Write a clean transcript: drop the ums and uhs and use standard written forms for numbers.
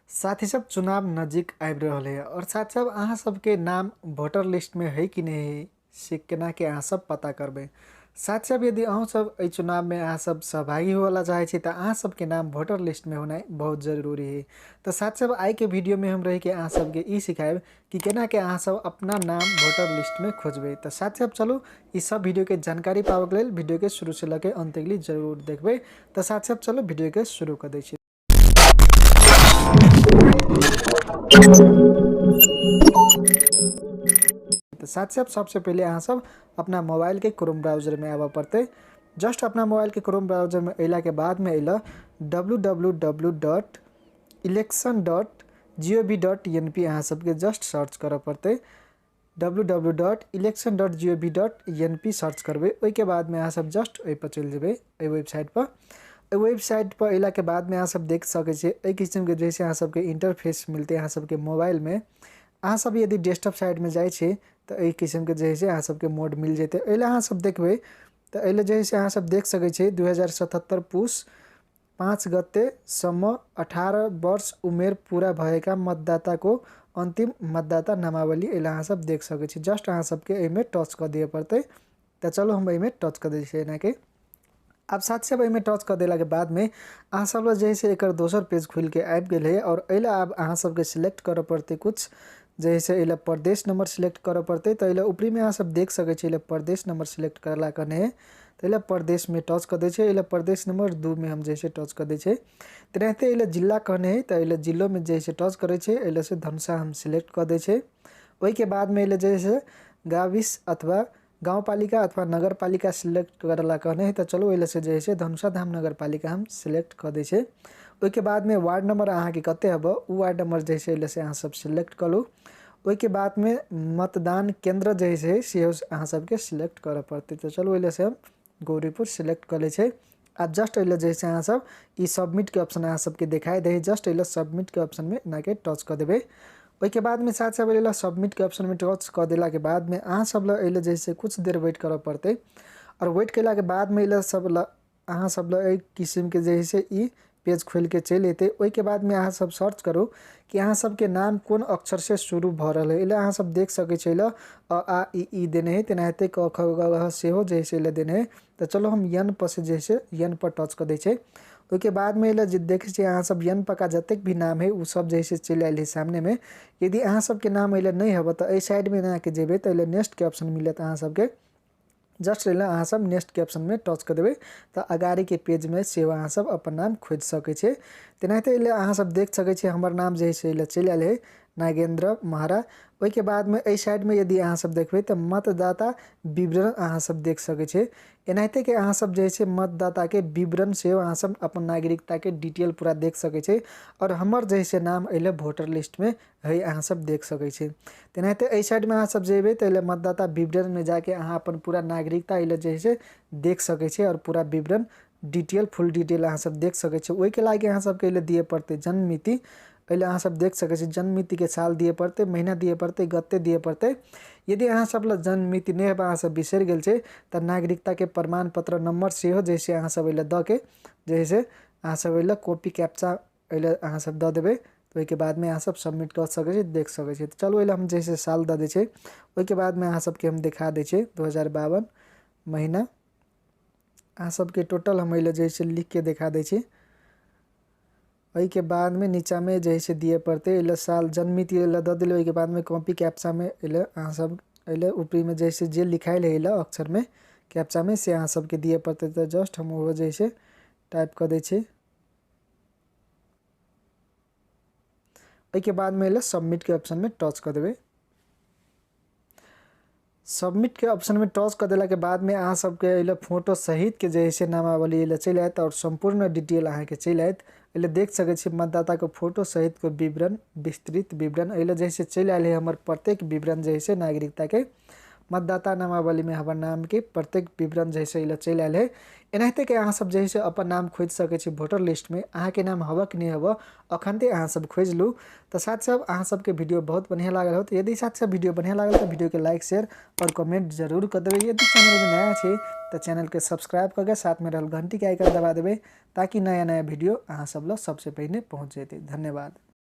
साथी सब चुनाव नजिक आबि रहल है और साथ सब अहाँ सबके नाम वोटर लिस्ट में है कि नहीं है से केना के अहाँ सब पता करबे। साथ सब यदि अहूँ सब एहि चुनाव में अहाँ सब सहभागी होला चाहे छी तो अहाँ सबके नाम वोटर लिस्ट में होना बहुत जरूरी है। तो साथ सब आई के वीडियो में हम रही के अहाँ सबके ई सिखाएब कि केना के अहाँ सब अपना नाम वोटर लिस्ट में खोजबे। तो साथ सब चलो इस सब वीडियो के जानकारी पावे के लेल वीडियो के शुरू से लेके अंत तक जरूर देखबे। तो साथ सब चलो वीडियो के शुरू कर दै छी। तो साथ साथ सबसे पहले अहाँ सब अपना मोबाइल के क्रोम ब्राउजर में आवा पड़ते। जस्ट अपना मोबाइल के क्रोम ब्राउजर में अला के बाद में अला www.election.gov.in अहाँ सबके जस्ट सर्च कर पड़ते। www.election.gov.in सर्च करबे। ओई के बाद में अहाँ सब जस्ट ओई पर चल जेबे वेबसाइट पर। वेबसाइट पर अला के बाद में अहाँ सब देख सके छे एई किस्म के जैसे अहाँ सबके इंटरफेस मिलते अहाँ सबके मोबाइल में। अहाँ सब यदि डेस्कटॉप साइड में जाए छे तो एई किस्म के जैसे अहाँ सबके मोड मिल जेते। एला अहाँ सब देखबे तो एले जैसे अहाँ सब देख सके छे 2077 पुस 5 गते सम्म 18 वर्ष उमेर पूरा भएका मतदाता को अंतिम मतदाता नामावली एला अहाँ सब देख सके छे। जस्ट अहाँ सबके एमे टच कर दिए पड़ते। तो चलो हम एमे टच कर दै छे ना के। अब साथ सब एमे टच कर देला के बाद में अहाँ सब जैसे एक दोसर पेज खुल के आबि गेल है और एला अब अहाँ सबके सिलेक्ट कर पड़ते कुछ जैसे एला प्रदेश नंबर सिलेक्ट कर पड़ते। तो एला ऊपरी में अहाँ सब देख सके छे एला प्रदेश नंबर सिलेक्ट करला कने तो एला प्रदेश में टच कर दे छे। एला प्रदेश नंबर 2 में हम जैसे टच कर दे छे तो रहते एला जिला कहने है तो एला जिलों में जैसे टच करे छे एला से धनुषा हम सिलेक्ट कर दे छे। ओई के बाद में एला जैसे गाविस अथवा गाउँपालिका अथवा नगरपालिका सिलेक्ट करला कहने है तो चलो एले से जैसे धनुषा धाम नगरपालिका हम सिलेक्ट कर दे छे। ओई के बाद में वार्ड नंबर अहाँ के कते हब उ वार्ड नंबर जैसे एले से अहाँ सब सिलेक्ट करू। ओई के बाद में मतदान केंद्र जैसे से अहाँ सबके सिलेक्ट कर पड़ते। तो चलो एले से हम गौरीपुर सिलेक्ट कर ले छे। अब जस्ट एले जैसे अहाँ सब ई सबमिट के ऑप्शन अहाँ सबके दिखाई दे जस्ट एले सबमिट के ऑप्शन में ना के टच कर देबे। ओई के बाद में साथ सब एला सबमिट के ऑप्शन में टच कर देला के बाद में अहाँ सब एले जैसे कुछ देर वेट कर पड़ते और वेट केला के बाद में एला सब अहाँ सब एक किस्म के जैसे ई पेज खोल के चल अते। ओई के बाद में अहाँ सब सर्च करो कि अहाँ सबके नाम कौन अक्षर से शुरू भ रहल है। एला अहाँ सब देख सके छे अ आ इ ई देने है तेनाहिते क ख ग घ से हो जैसे एला देने है। तो चलो हम यन पर से जैसे यन पर टच कर दे छे। ओई के बाद में एला जे देखे छे अहाँ सब यन पर का जतेक भी नाम है उ सब जैसे चल आइल है सामने में। यदि अहाँ सबके नाम एला नहीं हब तो ए साइड में ना के जेबे तो एला नेक्स्ट के ऑप्शन मिलत अहाँ सबके जस्ट एला अहाँ सब नेक्स्ट के ऑप्शन में टच कर देबे तो अगाड़ी के पेज में से अहाँ सब अपन नाम खोज सके छे। तेनाहिते एले अहाँ सब देख सके छे हमर नाम जैसे एले चल आइल है नागेंद्र महारा। ओई के बाद में ए साइड में यदि अहाँ सब देखबे तो मतदाता विवरण अहाँ सब देख सके छे। एनाहिते के अहाँ सब जैसे मतदाता के विवरण से अहाँ सब अपन नागरिकता के डिटेल पूरा देख सके छे और हमर जैसे नाम एले वोटर लिस्ट में है अहाँ सब देख सके छे। तेनाहिते ए साइड में अहाँ सब जेबे तो एले मतदाता विवरण में जाके अहाँ अपन पूरा नागरिकता एले जैसे देख सके छे और पूरा विवरण डिटेल फुल डिटेल अहाँ सब देख सके छे। ओई के लागे अहाँ सबके एले दिए पड़ते जन्म मिति एले अहाँ सब देख सके छे जन्म मिति के साल दिए पड़ते महीना दिए पड़ते गते दिए पड़ते। यदि अहाँ सब जन्म मिति नहीं है अहाँ सब बिसर गेल छे तो नागरिकता के प्रमाण पत्र नंबर से हो जैसे अहाँ सब एले द के जैसे अहाँ सब एले कॉपी कैप्चा एले अहाँ सब द देबे। तो ओई के बाद में अहाँ सब सबमिट कर सके छे देख सके छे। तो चलो एले हम जैसे साल द दे छे। ओई के बाद में अहाँ सबके हम दिखा दे छे 2052 महीना अहाँ सबके टोटल हम एले जैसे लिख के दिखा दे छे। ओई के बाद में नीचा में जैसे दिए पड़ते एले साल जन्म मिति एले द दिले। ओई के बाद में कॉपी कैप्चा में एले अहाँ सब एले ऊपरी में जैसे जे लिखाइल है एले अक्षर में कैप्चा में से अहाँ सबके दिए पड़ते। तो जस्ट हम वो जैसे टाइप कर दे छे। ओई के बाद में एले सबमिट के ऑप्शन में टच कर देबे। सबमिट के ऑप्शन में टच कर देला के बाद में अहाँ सबके एले फोटो सहित के जैसे नामावली एले चल आयत और संपूर्ण डिटेल अहाँ के चल आयत। एले देख सके छे मतदाता को फोटो सहित को विवरण विस्तृत विवरण एले जैसे चल आयल है हमर प्रत्येक विवरण जैसे नागरिकता के मतदाता नामावली में हमर नाम के प्रत्येक विवरण जैसे एले चल आयल है। एनाहिते के अहाँ सब जैसे अपन नाम खोज सके छे वोटर लिस्ट में अहाँ के नाम हब कि नहीं हब अखनते अहाँ सब खोज लू। तो साथ सब अहाँ सबके वीडियो बहुत बढ़िया लागल हो तो यदि साथ सब वीडियो बढ़िया लागल तो वीडियो के लाइक शेयर और कमेंट जरूर कर देबे। यदि चैनल में नया छे तो चैनल के सब्सक्राइब करके साथ में रहल घंटी के आइकन दबा देबे ताकि नया नया वीडियो अहाँ सब सबसे पहले पहुँच जेते। धन्यवाद।